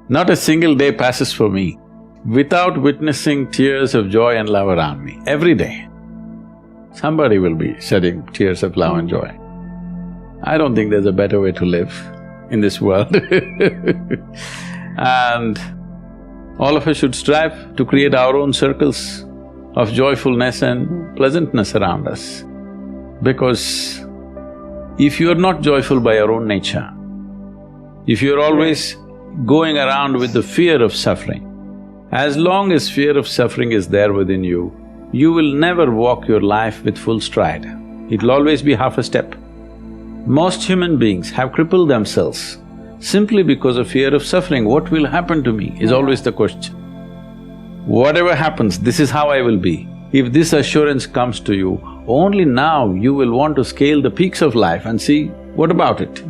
Not a single day passes for me without witnessing tears of joy and love around me. Every day, somebody will be shedding tears of love and joy. I don't think there's a better way to live in this world And all of us should strive to create our own circles of joyfulness and pleasantness around us. Because if you're not joyful by your own nature, if you're always going around with the fear of suffering, as long as fear of suffering is there within you, you will never walk your life with full stride. It'll always be half a step. Most human beings have crippled themselves simply because of fear of suffering. What will happen to me is always the question. Whatever happens, this is how I will be. If this assurance comes to you, only now you will want to scale the peaks of life and see, what about it?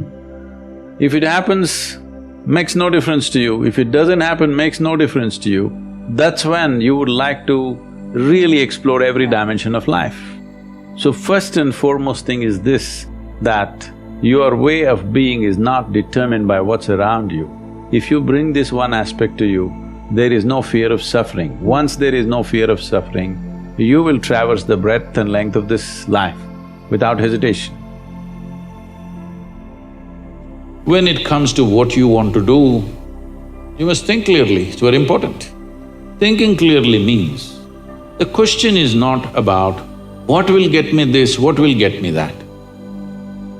If it happens, makes no difference to you. If it doesn't happen, makes no difference to you. That's when you would like to really explore every dimension of life. So first and foremost thing is this, that your way of being is not determined by what's around you. If you bring this one aspect to you, there is no fear of suffering. Once there is no fear of suffering, you will traverse the breadth and length of this life without hesitation. When it comes to what you want to do, you must think clearly, it's very important. Thinking clearly means, the question is not about what will get me this, what will get me that.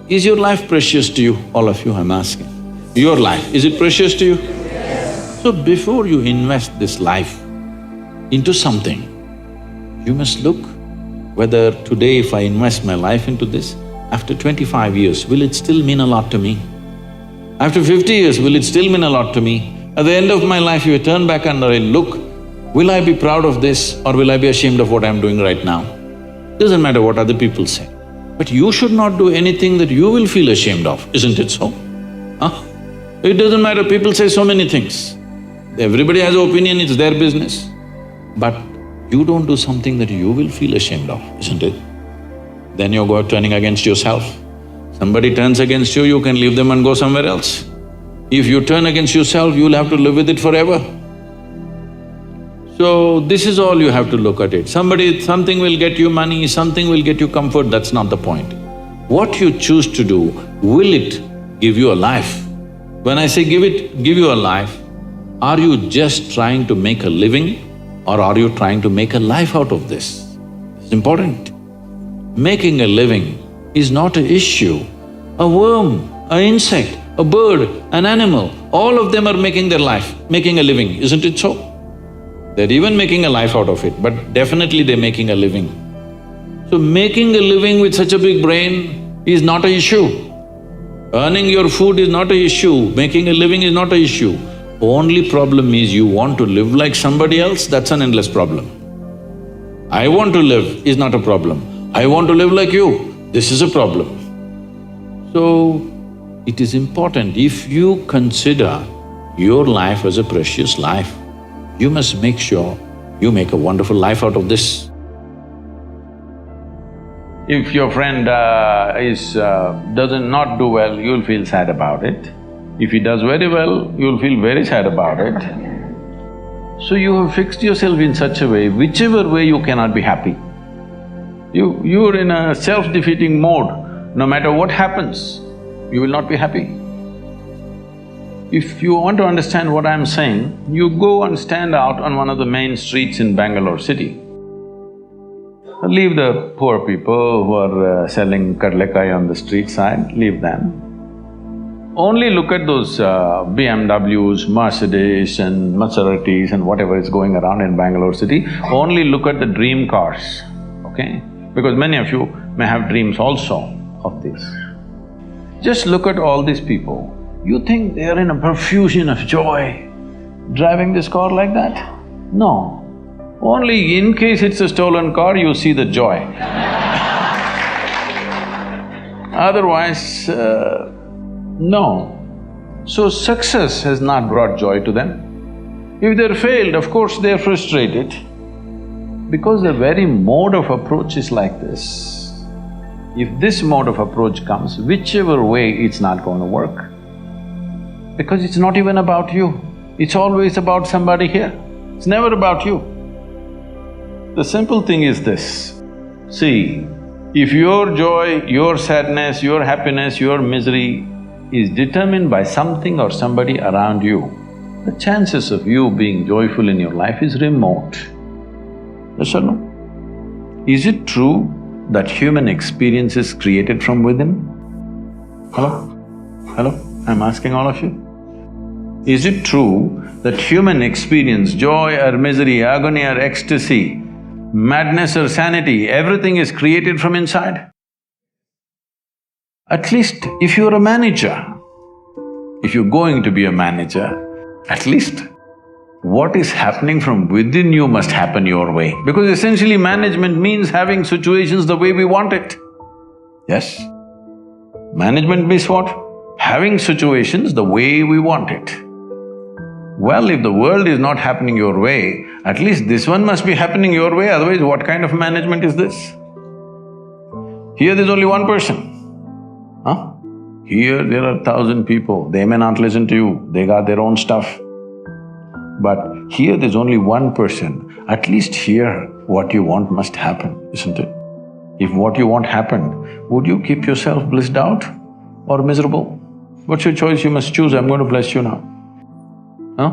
Is your life precious to you? All of you, I'm asking. Your life, is it precious to you? Yes. So before you invest this life into something, you must look whether today if I invest my life into this, after 25 years, will it still mean a lot to me? After 50 years, will it still mean a lot to me? At the end of my life, if I turn back and I look, will I be proud of this or will I be ashamed of what I'm doing right now? Doesn't matter what other people say. But you should not do anything that you will feel ashamed of, isn't it so? Huh? It doesn't matter, people say so many things. Everybody has an opinion, it's their business. But you don't do something that you will feel ashamed of, isn't it? Then you're turning against yourself. Somebody turns against you, you can leave them and go somewhere else. If you turn against yourself, you'll have to live with it forever. So, this is all you have to look at it. Something will get you money, something will get you comfort, that's not the point. What you choose to do, will it give you a life? When I say give you a life, are you just trying to make a living or are you trying to make a life out of this? It's important. Making a living is not an issue. A worm, an insect, a bird, an animal, all of them are making their life, making a living, isn't it so? They're even making a life out of it, but definitely they're making a living. So making a living with such a big brain is not an issue. Earning your food is not an issue, making a living is not an issue. Only problem is you want to live like somebody else, that's an endless problem. I want to live is not a problem. I want to live like you, this is a problem. So, it is important, if you consider your life as a precious life, you must make sure you make a wonderful life out of this. If your friend doesn't not do well, you'll feel sad about it. If he does very well, you'll feel very sad about it. So you have fixed yourself in such a way, whichever way you cannot be happy. You're in a self-defeating mode. No matter what happens, you will not be happy. If you want to understand what I'm saying, you go and stand out on one of the main streets in Bangalore city. Leave the poor people who are selling kadlekai on the street side, leave them. Only look at those BMWs, Mercedes and Maseratis and whatever is going around in Bangalore city. Only look at the dream cars, okay? Because many of you may have dreams also of this. Just look at all these people. You think they are in a profusion of joy, driving this car like that? No. Only in case it's a stolen car, you see the joy. Otherwise, no. So success has not brought joy to them. If they're failed, of course they're frustrated. Because the very mode of approach is like this. If this mode of approach comes, whichever way, it's not going to work. Because it's not even about you. It's always about somebody here. It's never about you. The simple thing is this. See, if your joy, your sadness, your happiness, your misery is determined by something or somebody around you, the chances of you being joyful in your life is remote. Yes or no? Is it true that human experience is created from within? Hello? Hello? I'm asking all of you. Is it true that human experience, joy or misery, agony or ecstasy, madness or sanity, everything is created from inside? At least if you're a manager, if you're going to be a manager, at least what is happening from within you must happen your way. Because essentially management means having situations the way we want it. Yes? Management means what? Having situations the way we want it. Well, if the world is not happening your way, at least this one must be happening your way, otherwise what kind of management is this? Here there's only one person. Huh? Here there are 1,000 people, they may not listen to you, they got their own stuff. But here there's only one person, at least here what you want must happen, isn't it? If what you want happened, would you keep yourself blissed out or miserable? What's your choice? You must choose. I'm going to bless you now. Huh?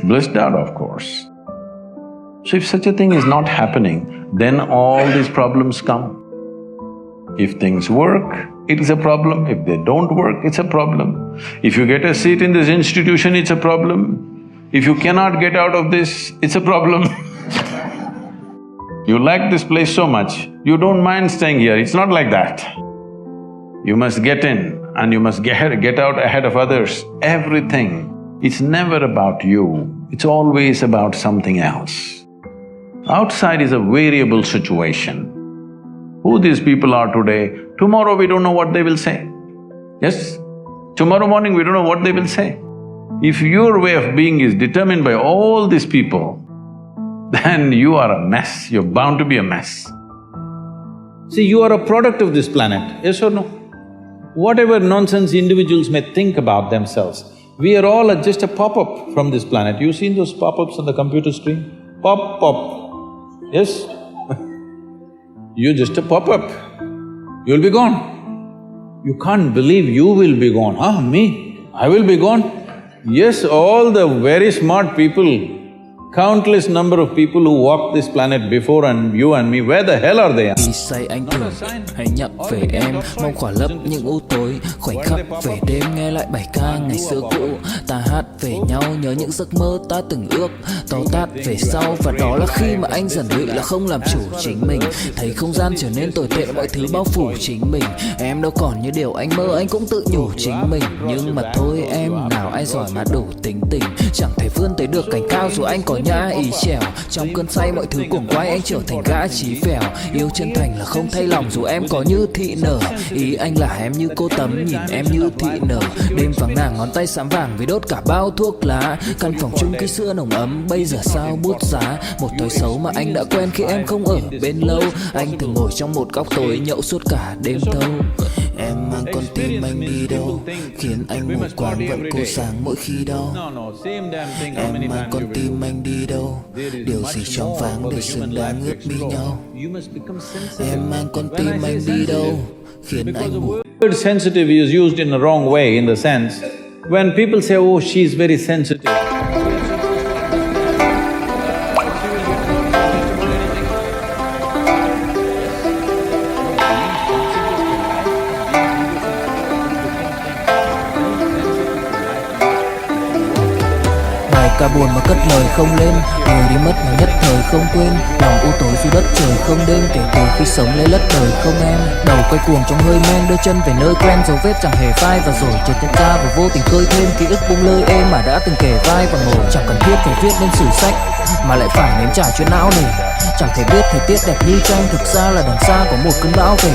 Blissed out, of course. So if such a thing is not happening, then all these problems come. If things work, it is a problem. If they don't work, it's a problem. If you get a seat in this institution, it's a problem. If you cannot get out of this, it's a problem. You like this place so much, you don't mind staying here. It's not like that. You must get in and you must get out ahead of others. Everything. It's never about you, it's always about something else. Outside is a variable situation. Who these people are today, tomorrow we don't know what they will say. Yes? Tomorrow morning we don't know what they will say. If your way of being is determined by all these people, then you are a mess, you're bound to be a mess. See, you are a product of this planet, yes or no? Whatever nonsense individuals may think about themselves, we are all just a pop-up from this planet. You've seen those pop-ups on the computer screen? Pop, pop, yes? You're just a pop-up, you'll be gone. You can't believe you will be gone, huh? Me? I will be gone? Yes, all the very smart people, countless number of people who walked this planet before and you and me, where the hell are they? Khi say anh thường hãy nhắc về em, mong khỏa lấp những u tối, khoảnh khắc về đêm nghe lại bài ca ngày xưa cũ. Ta hát về nhau nhớ những giấc mơ ta từng ước, to tát về sau và đó là khi mà anh dần lụy là không làm chủ chính mình. Thấy không gian trở nên tồi tệ, mọi thứ bao phủ chính mình. Em đâu còn như điều anh mơ, anh cũng tự nhủ chính mình. Nhưng mà thôi em, nào ai giỏi mà đủ tính tình, chẳng thể vươn tới được cành cao dù anh có nhã ý trèo. Trong cơn say mọi thứ cuồng quay, anh trở thành gã chí phèo. Yêu chân thành là không thay lòng dù em có như thị nở. Ý anh là em như cô Tấm, nhìn em như thị nở. Đêm vắng nàng ngón tay xám vàng vì đốt cả bao thuốc lá. Căn phòng chung cây sữa nồng ấm, bây giờ sao bút giá. Một thói xấu mà anh đã quen khi em không ở bên lâu. Anh thường ngồi trong một góc tối nhậu suốt cả đêm thâu. Em mang con tim anh đi đâu, khiến anh mù quáng vẫn cố sáng mỗi khi đau. Em mang con tim anh đi đâu, điều gì trong váng để xứng đáng ướp mi nhau. Em mang con tim anh đi đâu, khiến anh mù. Word sensitive is used in a wrong way, in the sense, when people say, oh, she's very sensitive. Cả buồn mà cất lời không lên, người đi mất mà nhất thời không quên. Lòng u tối dù đất trời không đêm, kể từ khi sống lấy lất đời không em. Đầu quay cuồng trong hơi men, đưa chân về nơi quen, dấu vết chẳng hề phai và rồi chợt nhận ra và vô tình khơi thêm ký ức buông lơi êm mà đã từng kể vai và ngồi. Chẳng cần thiết phải viết lên sử sách mà lại phải nếm trải chuyện não nề. Chẳng thể biết thời tiết đẹp như tranh, thực ra là đằng xa có một cơn bão về.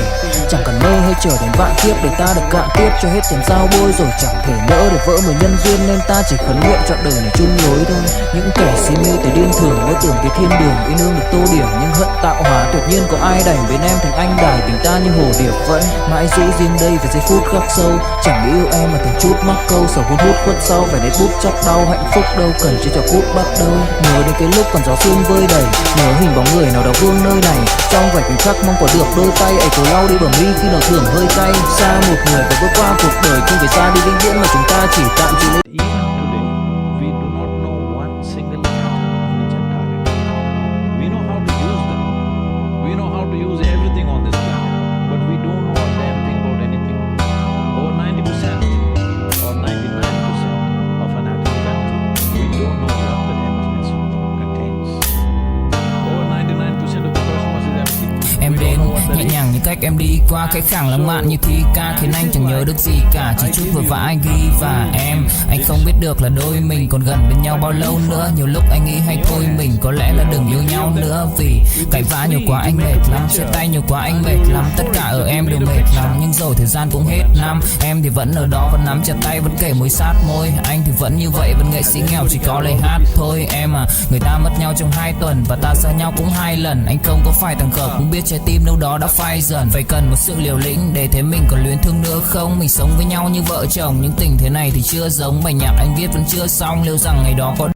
Chẳng cần mơ hay chờ đến vạn kiếp để ta được cạn tiếp cho hết tiền giao bôi, rồi chẳng thể nỡ để vỡ một nhân duyên, nên ta chỉ khấn nguyện chọn đời này chung lối. tối thôi. Những kẻ si mê từ điên thường mơ tưởng cái thiên đường yêu nương được tô điểm, nhưng hận tạo hóa tuyệt nhiên có ai đành bên em thành anh đài tình ta như hồ điệp vẫn mãi giữ riêng đây về giây phút khắc sâu. Chẳng yêu em mà từng chút mắc câu sầu hút hút khuất sau phải nét bút chắc đau hạnh phúc đâu cần chỉ cho phút bắt đầu. Nhớ đến cái lúc còn gió sương vơi đầy, nhớ hình bóng người nào đó vương nơi này, trong vài khoảnh khắc mong có được đôi tay ấy cố lau đi bầm ly khi nào thưởng hơi cay. Xa một người phải bước qua cuộc đời không phải xa đi vĩnh viễn mà chúng ta chỉ tạm chịu. Even today, we do not know one single atom of each and every. We know how to use them. We know how to use everything on this planet, but we don't know a damn thing about anything. Over 90% or 99% of an atom is empty. We don't know what that emptiness contains. Over 99% of the cosmos is empty. Em đến nhẹ nhàng như cách em đi qua cái khoảng lãng mạn như thi ca, khiến anh chẳng nhớ được gì cả, chỉ chút vừa vã anh ghi và anh không biết được là đôi mình còn gần bên nhau bao lâu nữa. Nhiều lúc anh nghĩ hay thôi mình có lẽ là đừng yêu nhau nữa, vì cãi vã nhiều quá anh mệt lắm, chia tay nhiều quá anh mệt lắm, tất cả ở em đều mệt lắm. Nhưng rồi thời gian cũng hết năm, em thì vẫn ở đó vẫn nắm chặt tay vẫn kể môi sát môi, anh thì vẫn như vậy vẫn nghệ sĩ nghèo chỉ có lời hát thôi. Em à, người ta mất nhau trong 2 tuần và ta xa nhau cũng 2 lần, anh không có phải thằng khờ cũng biết trái tim đâu đó đã phai dần, phải cần một sự liều lĩnh để thấy mình còn luyến thương nữa không. Mình sống với nhau như vợ chồng nhưng tình thế này thì chưa giống, bài nhạc anh viết vẫn chưa xong, liệu rằng ngày đó có